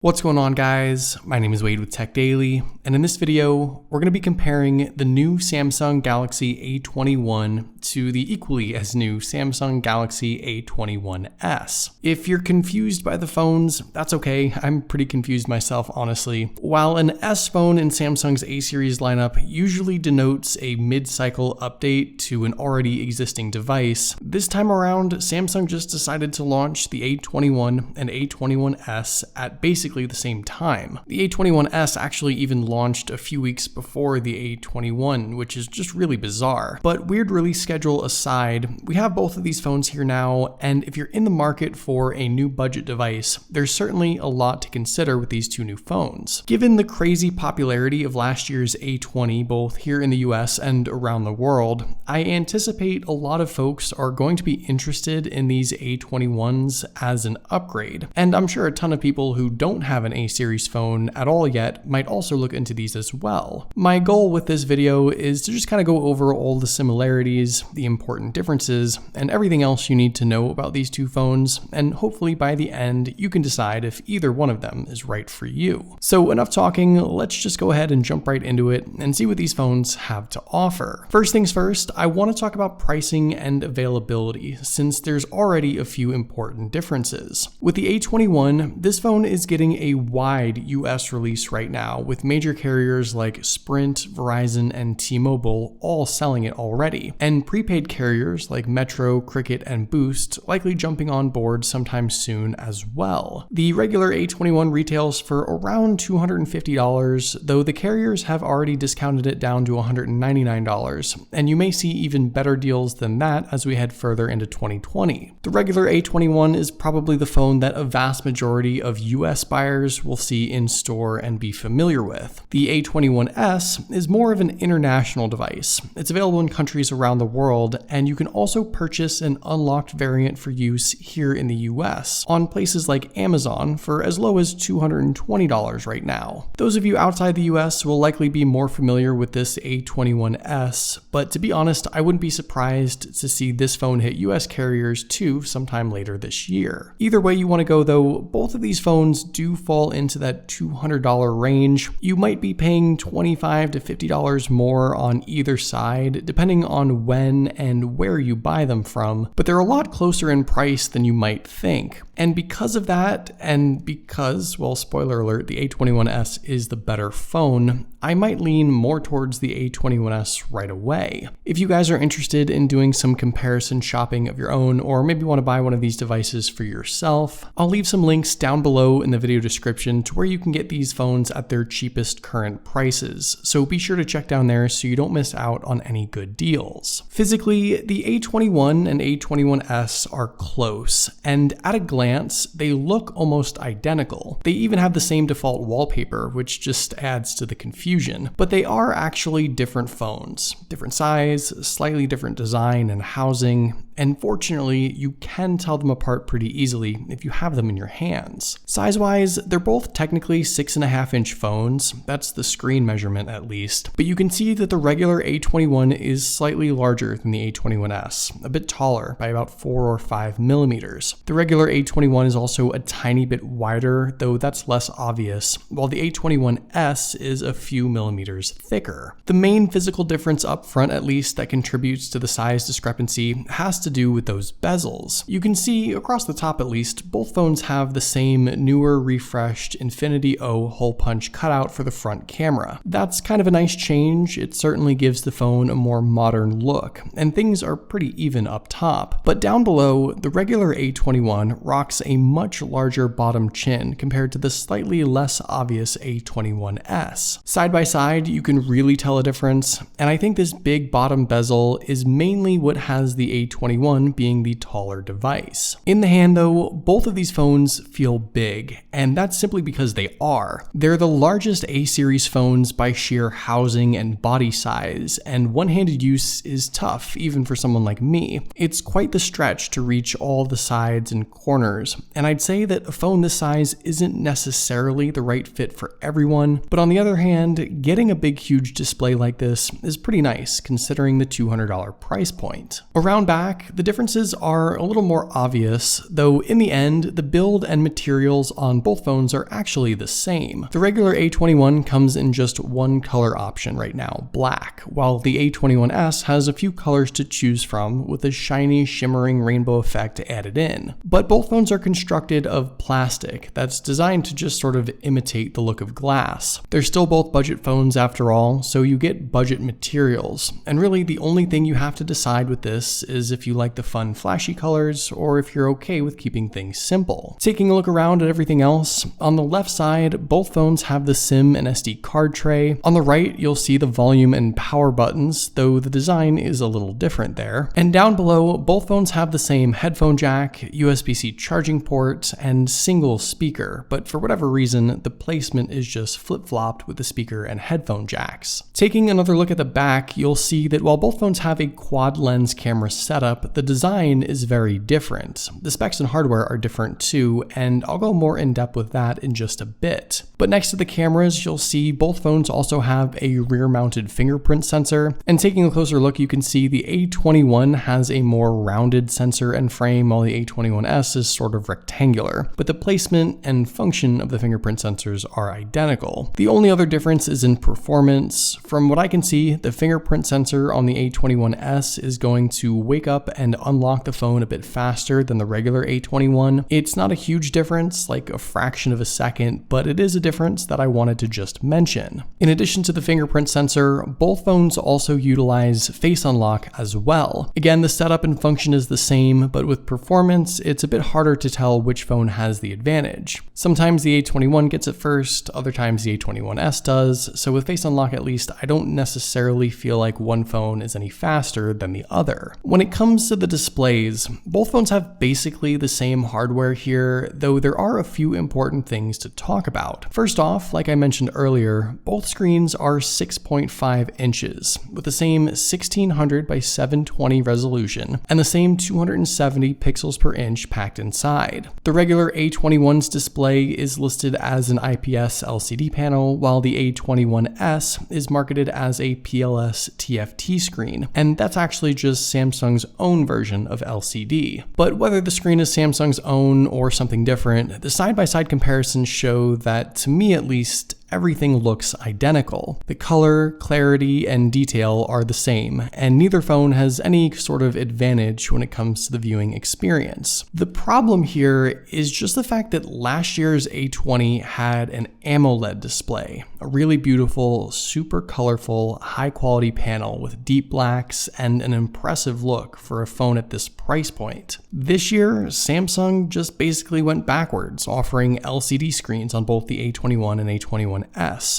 What's going on, guys? My name is Wade with TechDaily, and in this video, we're going to be comparing the new Samsung Galaxy A21 to the equally as new Samsung Galaxy A21s. If you're confused by the phones, that's okay. I'm pretty confused myself, honestly. While an S phone in Samsung's A series lineup usually denotes a mid-cycle update to an already existing device, this time around, Samsung just decided to launch the A21 and A21s at basically the same time. The A21s actually even launched a few weeks before the A21, which is just really bizarre. But weird release schedule aside, we have both of these phones here now, and if you're in the market for a new budget device, there's certainly a lot to consider with these two new phones. Given the crazy popularity of last year's A20, both here in the US and around the world, I anticipate a lot of folks are going to be interested in these A21s as an upgrade, and I'm sure a ton of people who don't have an A-series phone at all yet might also look into these as well. My goal with this video is to just kind of go over all the similarities, the important differences, and everything else you need to know about these two phones, and hopefully by the end you can decide if either one of them is right for you. So enough talking, let's just go ahead and jump right into it and see what these phones have to offer. First things first, I want to talk about pricing and availability, since there's already a few important differences. With the A21, this phone is getting a wide US release right now, with major carriers like Sprint, Verizon, and T-Mobile all selling it already, and prepaid carriers like Metro, Cricket, and Boost likely jumping on board sometime soon as well. The regular A21 retails for around $250, though the carriers have already discounted it down to $199, and you may see even better deals than that as we head further into 2020. The regular A21 is probably the phone that a vast majority of US buyers will see in store and be familiar with. The A21s is more of an international device. It's available in countries around the world, and you can also purchase an unlocked variant for use here in the US on places like Amazon for as low as $220 right now. Those of you outside the US will likely be more familiar with this A21s, but to be honest, I wouldn't be surprised to see this phone hit US carriers too sometime later this year. Either way you want to go though, both of these phones do fall into that $200 range. You might be paying $25 to $50 more on either side, depending on when and where you buy them from, but they're a lot closer in price than you might think. And because of that, and because, well, spoiler alert, the A21s is the better phone, I might lean more towards the A21s right away. If you guys are interested in doing some comparison shopping of your own, or maybe want to buy one of these devices for yourself, I'll leave some links down below in the video description to where you can get these phones at their cheapest current prices. So be sure to check down there so you don't miss out on any good deals. Physically, the A21 and A21s are close, and at a glance, they look almost identical. They even have the same default wallpaper, which just adds to the confusion. But they are actually different phones. Different size, slightly different design and housing, and fortunately, you can tell them apart pretty easily if you have them in your hands. Size-wise, they're both technically 6.5-inch phones. That's the screen measurement at least. But you can see that the regular A21 is slightly larger than the A21s, a bit taller by about 4 or 5 millimeters. The regular A21 is also a tiny bit wider, though that's less obvious, while the A21s is a few millimeters thicker. The main physical difference up front, at least, that contributes to the size discrepancy has to do with those bezels. You can see across the top, at least, both phones have the same newer, refreshed Infinity O hole punch cutout for the front camera. That's kind of a nice change. It certainly gives the phone a more modern look, and things are pretty even up top. But down below, the regular A21 rocks a much larger bottom chin compared to the slightly less obvious A21s. Side by side, you can really tell a difference, and I think this big bottom bezel is mainly what has the A21 being the taller device. In the hand though, both of these phones feel big, and that's simply because they are. They're the largest A-series phones by sheer housing and body size, and one-handed use is tough even for someone like me. It's quite the stretch to reach all the sides and corners, and I'd say that a phone this size isn't necessarily the right fit for everyone, but on the other hand, getting a big huge display like this is pretty nice considering the $200 price point. Around back, back, the differences are a little more obvious, though in the end, the build and materials on both phones are actually the same. The regular A21 comes in just one color option right now, black, while the A21s has a few colors to choose from with a shiny, shimmering rainbow effect added in. But both phones are constructed of plastic that's designed to just sort of imitate the look of glass. They're still both budget phones after all, so you get budget materials, and really the only thing you have to decide with this is if you like the fun flashy colors or if you're okay with keeping things simple. Taking a look around at everything else, on the left side, both phones have the SIM and SD card tray. On the right, you'll see the volume and power buttons, though the design is a little different there. And down below, both phones have the same headphone jack, USB-C charging port, and single speaker, but for whatever reason, the placement is just flip-flopped with the speaker and headphone jacks. Taking another look at the back, you'll see that while both phones have a quad lens camera setup, the design is very different. The specs and hardware are different too, and I'll go more in depth with that in just a bit. But next to the cameras, you'll see both phones also have a rear-mounted fingerprint sensor, and taking a closer look, you can see the A21 has a more rounded sensor and frame, while the A21s is sort of rectangular, but the placement and function of the fingerprint sensors are identical. The only other difference is in performance. From what I can see, the fingerprint sensor on the A21s is going to wake up and unlock the phone a bit faster than the regular A21. It's not a huge difference, like a fraction of a second, but it is a difference that I wanted to just mention. In addition to the fingerprint sensor, both phones also utilize face unlock as well. Again, the setup and function is the same, but with performance, it's a bit harder to tell which phone has the advantage. Sometimes the A21 gets it first, other times the A21s does, so with face unlock at least, I don't necessarily feel like one phone is any faster than the other. When it comes to the displays, both phones have basically the same hardware here, though there are a few important things to talk about. First off, like I mentioned earlier, both screens are 6.5 inches, with the same 1600 by 720 resolution, and the same 270 pixels per inch packed inside. The regular A21's display is listed as an IPS LCD panel, while the A21s is marketed as a PLS TFT screen, and that's actually just Samsung's own version of LCD. But whether the screen is Samsung's own or something different, the side-by-side comparisons show that, to me at least, everything looks identical. The color, clarity, and detail are the same, and neither phone has any sort of advantage when it comes to the viewing experience. The problem here is just the fact that last year's A20 had an AMOLED display, a really beautiful, super colorful, high-quality panel with deep blacks and an impressive look for a phone at this price point. This year, Samsung just basically went backwards, offering LCD screens on both the A21 and A21s.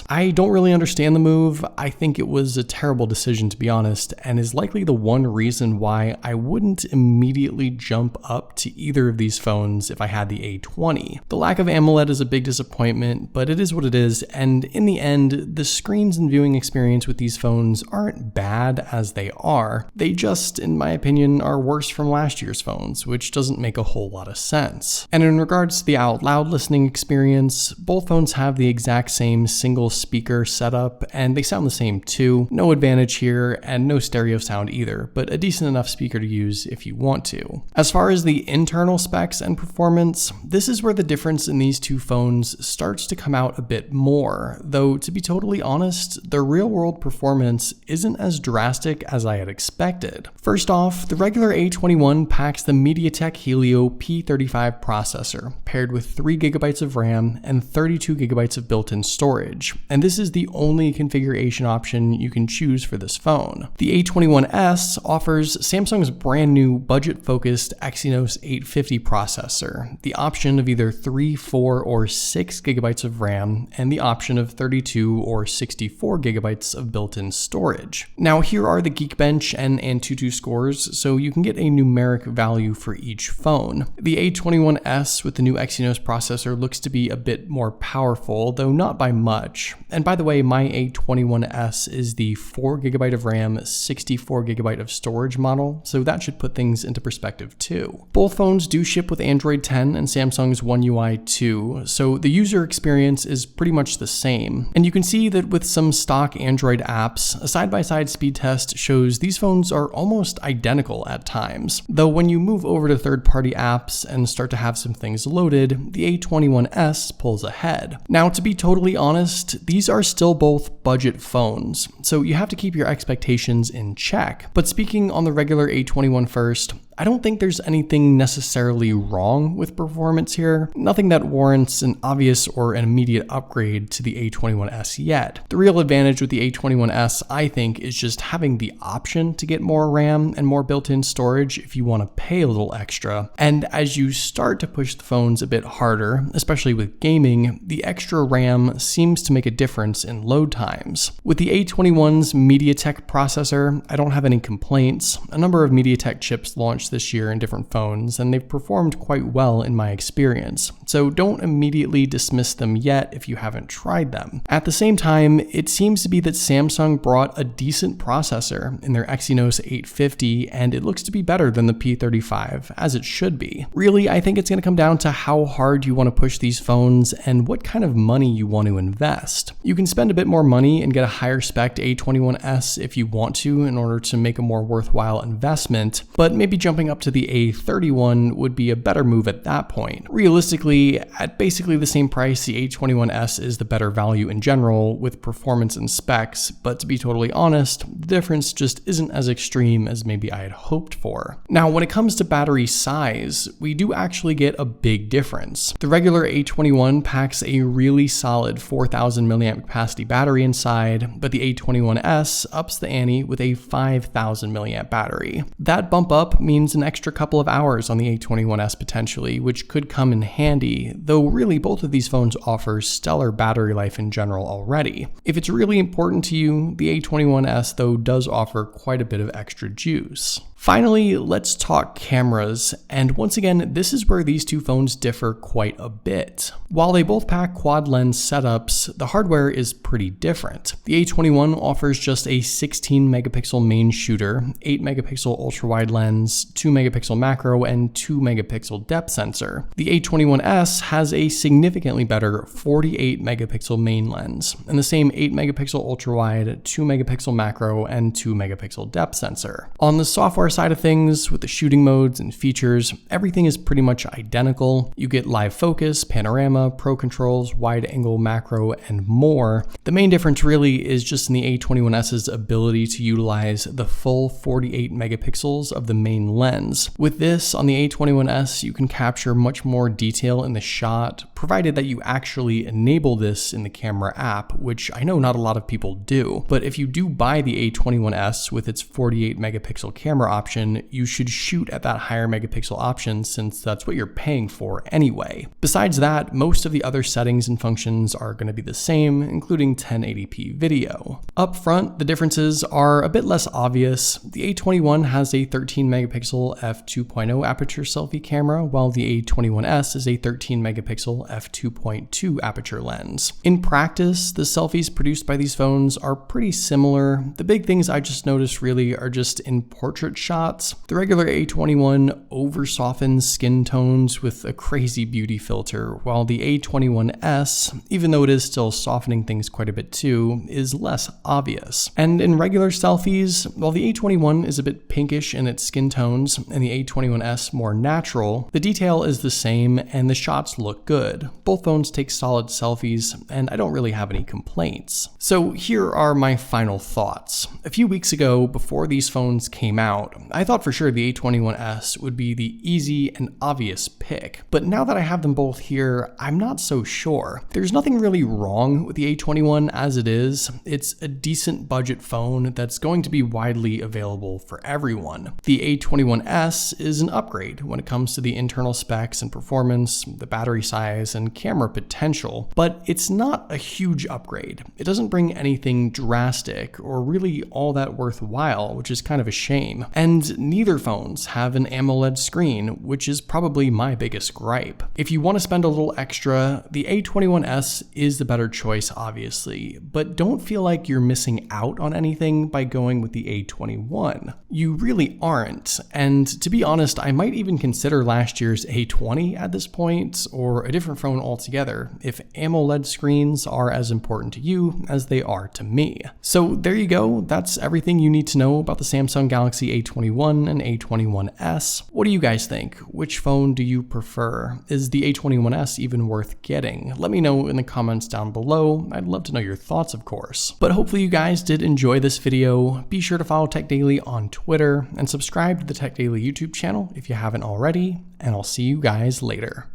I don't really understand the move. I think it was a terrible decision, to be honest, and is likely the one reason why I wouldn't immediately jump up to either of these phones if I had the A20. The lack of AMOLED is a big disappointment, but it is what it is, and in the end, the screens and viewing experience with these phones aren't bad as they are. They just, in my opinion, are worse from last year's phones, which doesn't make a whole lot of sense. And in regards to the out loud listening experience, both phones have the exact same single speaker setup, and they sound the same too. No advantage here, and no stereo sound either, but a decent enough speaker to use if you want to. As far as the internal specs and performance, this is where the difference in these two phones starts to come out a bit more, though to be totally honest, the real-world performance isn't as drastic as I had expected. First off, the regular A21 packs the MediaTek Helio P35 processor, paired with 3GB of RAM and 32GB of built-in storage, and this is the only configuration option you can choose for this phone. The A21s offers Samsung's brand new budget-focused Exynos 850 processor, the option of either 3, 4, or 6GB of RAM, and the option of 32 or 64GB of built-in storage. Now here are the Geekbench and Antutu scores, so you can get a numeric value for each phone. The A21s with the new Exynos processor looks to be a bit more powerful, though not by by much. And by the way, my A21s is the 4GB of RAM, 64GB of storage model, so that should put things into perspective too. Both phones do ship with Android 10 and Samsung's One UI 2, so the user experience is pretty much the same. And you can see that with some stock Android apps, a side-by-side speed test shows these phones are almost identical at times. Though when you move over to third-party apps and start to have some things loaded, the A21s pulls ahead. Now, to be totally honest, these are still both budget phones, so you have to keep your expectations in check. But speaking on the regular A21 first, I don't think there's anything necessarily wrong with performance here, nothing that warrants an obvious or an immediate upgrade to the A21s yet. The real advantage with the A21s, I think, is just having the option to get more RAM and more built-in storage if you want to pay a little extra. And as you start to push the phones a bit harder, especially with gaming, the extra RAM seems to make a difference in load times. With the A21's MediaTek processor, I don't have any complaints. A number of MediaTek chips launched this year in different phones, and they've performed quite well in my experience, so don't immediately dismiss them yet if you haven't tried them. At the same time, it seems to be that Samsung brought a decent processor in their Exynos 850, and it looks to be better than the P35, as it should be. Really, I think it's going to come down to how hard you want to push these phones and what kind of money you want to invest. You can spend a bit more money and get a higher spec A21s if you want to in order to make a more worthwhile investment, but maybe jumping up to the A31 would be a better move at that point. Realistically, at basically the same price, the A21s is the better value in general with performance and specs, but to be totally honest, the difference just isn't as extreme as maybe I had hoped for. Now, when it comes to battery size, we do actually get a big difference. The regular A21 packs a really solid 4,000 mAh capacity battery inside, but the A21s ups the ante with a 5,000 mAh battery. That bump up means an extra couple of hours on the A21s potentially, which could come in handy, though really both of these phones offer stellar battery life in general already. If it's really important to you, the A21s though does offer quite a bit of extra juice. Finally, let's talk cameras, and once again, this is where these two phones differ quite a bit. While they both pack quad lens setups, the hardware is pretty different. The A21 offers just a 16 megapixel main shooter, 8 megapixel ultra wide lens, 2 megapixel macro, and 2 megapixel depth sensor. The A21s has a significantly better 48 megapixel main lens, and the same 8 megapixel ultra wide, 2 megapixel macro, and 2 megapixel depth sensor. On the software side of things, with the shooting modes and features, everything is pretty much identical. You get live focus, panorama, pro controls, wide angle, macro, and more. The main difference really is just in the A21s's ability to utilize the full 48 megapixels of the main lens. With this, on the A21s, you can capture much more detail in the shot, provided that you actually enable this in the camera app, which I know not a lot of people do. But if you do buy the A21s with its 48 megapixel camera option, you should shoot at that higher megapixel option since that's what you're paying for anyway. Besides that, most of the other settings and functions are going to be the same, including 1080p video. Up front, the differences are a bit less obvious. The A21 has a 13 megapixel f2.0 aperture selfie camera, while the A21s is a 13 megapixel f2.2 aperture lens. In practice, the selfies produced by these phones are pretty similar. The big things I just noticed really are just in portrait shots. The regular A21 over-softens skin tones with a crazy beauty filter, while the A21s, even though it is still softening things quite a bit too, is less obvious. And in regular selfies, while the A21 is a bit pinkish in its skin tones and the A21s more natural, the detail is the same and the shots look good. Both phones take solid selfies, and I don't really have any complaints. So here are my final thoughts. A few weeks ago, before these phones came out, I thought for sure the A21s would be the easy and obvious pick, but now that I have them both here, I'm not so sure. There's nothing really wrong with the A21 as it is. It's a decent budget phone that's going to be widely available for everyone. The A21s is an upgrade when it comes to the internal specs and performance, the battery size, size and camera potential, but it's not a huge upgrade. It doesn't bring anything drastic or really all that worthwhile, which is kind of a shame. And neither phones have an AMOLED screen, which is probably my biggest gripe. If you want to spend a little extra, the A21s is the better choice, obviously, but don't feel like you're missing out on anything by going with the A21. You really aren't, and to be honest, I might even consider last year's A20 at this point, or a different phone altogether, if AMOLED screens are as important to you as they are to me. So there you go, that's everything you need to know about the Samsung Galaxy A21 and A21s. What do you guys think? Which phone do you prefer? Is the A21s even worth getting? Let me know in the comments down below. I'd love to know your thoughts, of course. But hopefully you guys did enjoy this video. Be sure to follow TechDaily on Twitter and subscribe to the TechDaily YouTube channel if you haven't already, and I'll see you guys later.